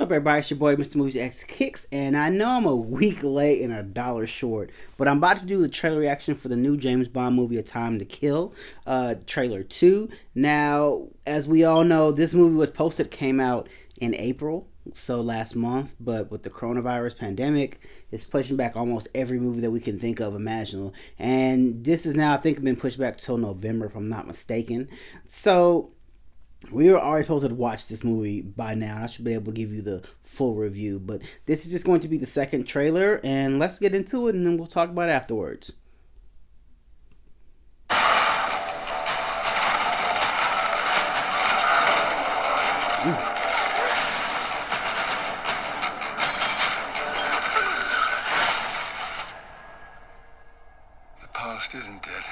up, everybody? It's your boy, Mr. Movies X Kicks, and I know I'm a week late and $1 short, but I'm about to do the trailer reaction for the new James Bond movie, A Time to Kill, trailer 2. Now, as we all know, this movie was posted, came out in April, so last month, but with the coronavirus pandemic, it's pushing back almost every movie that we can think of imaginable, and this is now, I think, been pushed back till November, if I'm not mistaken. So we were already supposed to watch this movie by now. I should be able to give you the full review, but this is just going to be the second trailer, and let's get into it, and then we'll talk about it afterwards. The past isn't dead.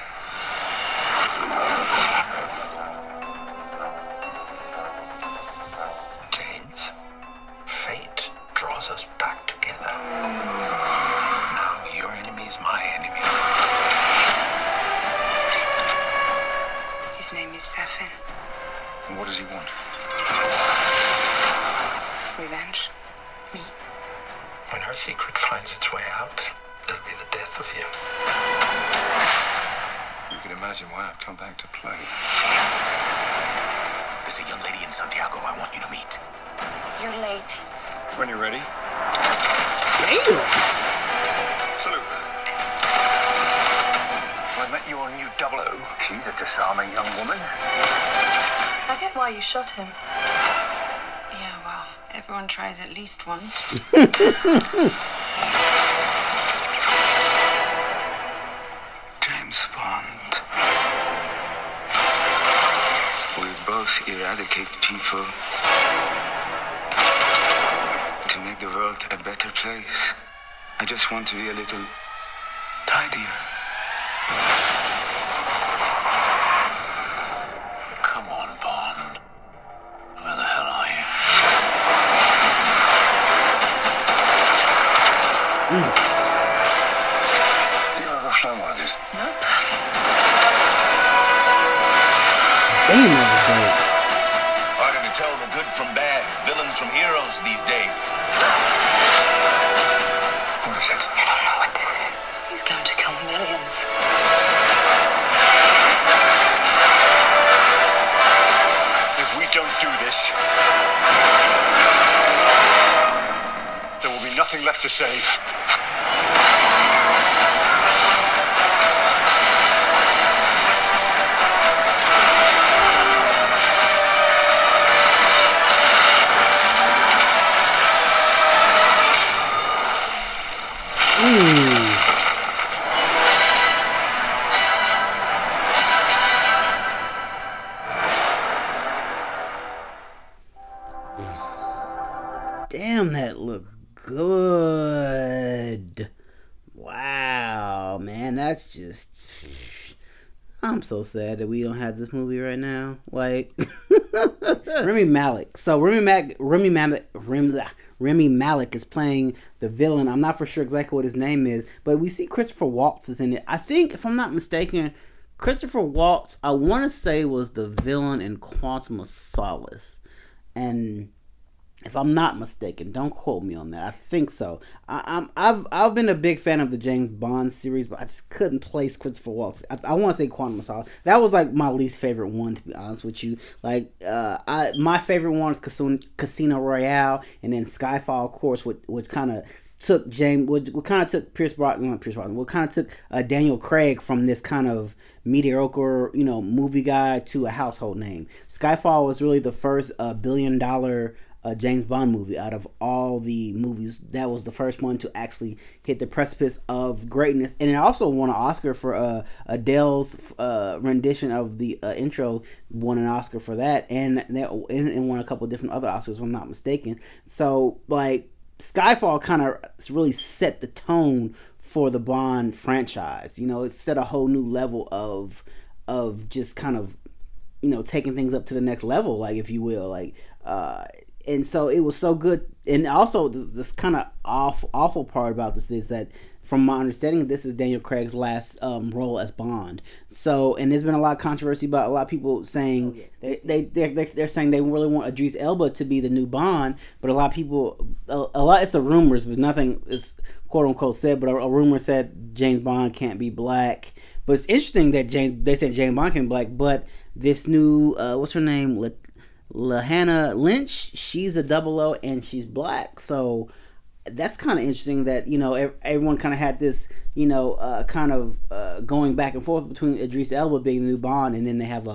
Fate draws us back together. Now your enemy is my enemy. His name is Safin. And what does he want? Revenge. Me. When her secret finds its way out, it'll be the death of you. You can imagine why I've come back to play. There's a young lady in Santiago I want you to meet. You're late. When you're ready. Damn! Salute. I met your new 00. She's a disarming young woman. I get why you shot him. Yeah, well, everyone tries at least once. James Bond. We both eradicate people to make the world a better place. I just want to be a little tidier. Come on, Bond. Where the hell are you? Have you ever flown one of these? Nope. Damn, that was dope. Harder to tell the good from bad, villains from heroes these days. What is it? You don't know what this is. He's going to kill millions. If we don't do this, there will be nothing left to save. Damn, that looked good. Wow, man, that's just... I'm so sad that we don't have this movie right now. Like, Rami Malek. So Rami Malek is playing the villain. I'm not for sure exactly what his name is, but we see Christopher Waltz is in it. I think, if I'm not mistaken, Christopher Waltz, I want to say, was the villain in Quantum of Solace. And if I'm not mistaken, don't quote me on that. I think so. I've been a big fan of the James Bond series, but I just couldn't place Christopher Waltz. I want to say Quantum of Solace. That was like my least favorite one, to be honest with you. Like, my favorite one is Casino Royale, and then Skyfall, of course, which kind of took what kind of took Daniel Craig from this kind of mediocre, movie guy to a household name. Skyfall was really the first $1 billion James Bond movie out of all the movies. That was the first one to actually hit the precipice of greatness, and it also won an Oscar for Adele's rendition of the intro. Won an Oscar for that, and won a couple of different other Oscars, if I'm not mistaken. So, like, Skyfall kind of really set the tone for the Bond franchise. It set a whole new level of just kind of taking things up to the next level, like, if you will, like. And so it was so good. And also, this kind of awful part about this is that from my understanding, this is Daniel Craig's last role as Bond. So, and there's been a lot of controversy about a lot of people saying they're saying they really want Idris Elba to be the new Bond, but a lot of people, it's a rumors, but nothing is quote unquote said. But a rumor said James Bond can't be black. But it's interesting that they said James Bond can be black, but this new what's her name, Lashana Lynch, she's a 00 and she's black. So that's kind of interesting that, you know, everyone kind of had this, you know, kind of going back and forth between Idris Elba being the new Bond, and then they have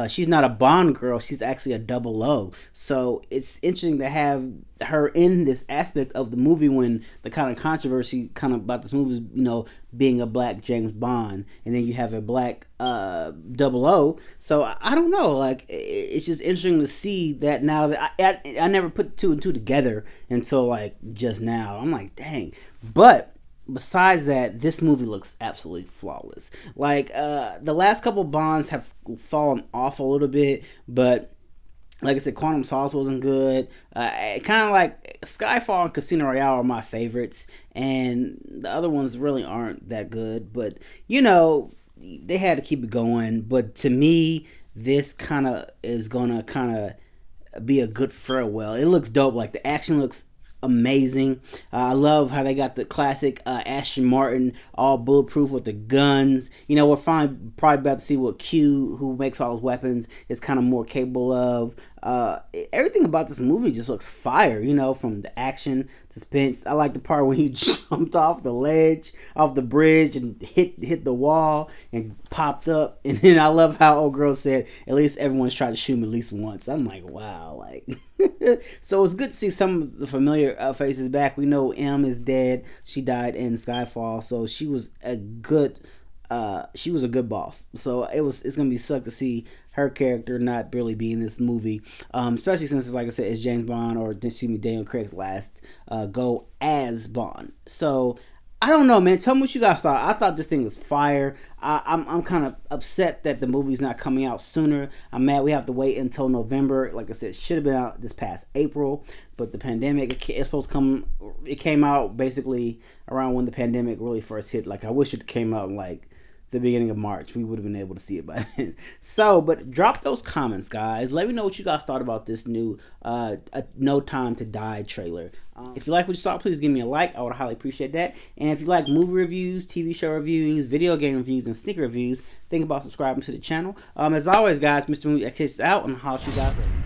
she's not a Bond girl, she's actually a 00. So it's interesting to have her in this aspect of the movie when the kind of controversy kind of about this movie is, you know, being a black James Bond, and then you have a black 00. So I don't know, like, it's just interesting to see that now that I never put two and two together until like just now. I'm like, dang. But besides that, this movie looks absolutely flawless. Like, the last couple Bonds have fallen off a little bit, but like I said, Quantum Solace wasn't good. Kind of like Skyfall and Casino Royale are my favorites, and the other ones really aren't that good. But, you know, they had to keep it going. But to me, this kind of is going to kind of be a good farewell. It looks dope. Like, the action looks amazing. I love how they got the classic Aston Martin all bulletproof with the guns. You know, we're probably about to see what Q, who makes all his weapons, is kind of more capable of. Everything about this movie just looks fire, you know, from the action, suspense. I like the part when he jumped off the ledge, off the bridge, and hit the wall and popped up. And then I love how old girl said, at least everyone's tried to shoot him at least once. I'm like, wow, like. So it's good to see some of the familiar faces back. We know M is dead. She died in Skyfall, so she was a good boss. So it's gonna be sucked to see her character not really be in this movie, especially since it's, like I said, it's James Bond, or Daniel Craig's last go as Bond. So I don't know, man. Tell me what you guys thought. I thought this thing was fire. I'm kind of upset that the movie's not coming out sooner. I'm mad we have to wait until November. Like I said, it should have been out this past April, but the pandemic, it's supposed to come. It came out basically around when the pandemic really first hit. Like, I wish it came out in like the beginning of March. We would have been able to see it by then. So, but drop those comments, guys. Let me know what you guys thought about this new No Time to Die trailer. If you like what you saw, please give me a like. I would highly appreciate that. And if you like movie reviews, TV show reviews, video game reviews, and sneaker reviews, think about subscribing to the channel. As always, guys, Mr. Movie X out, and I'll holler at you guys later.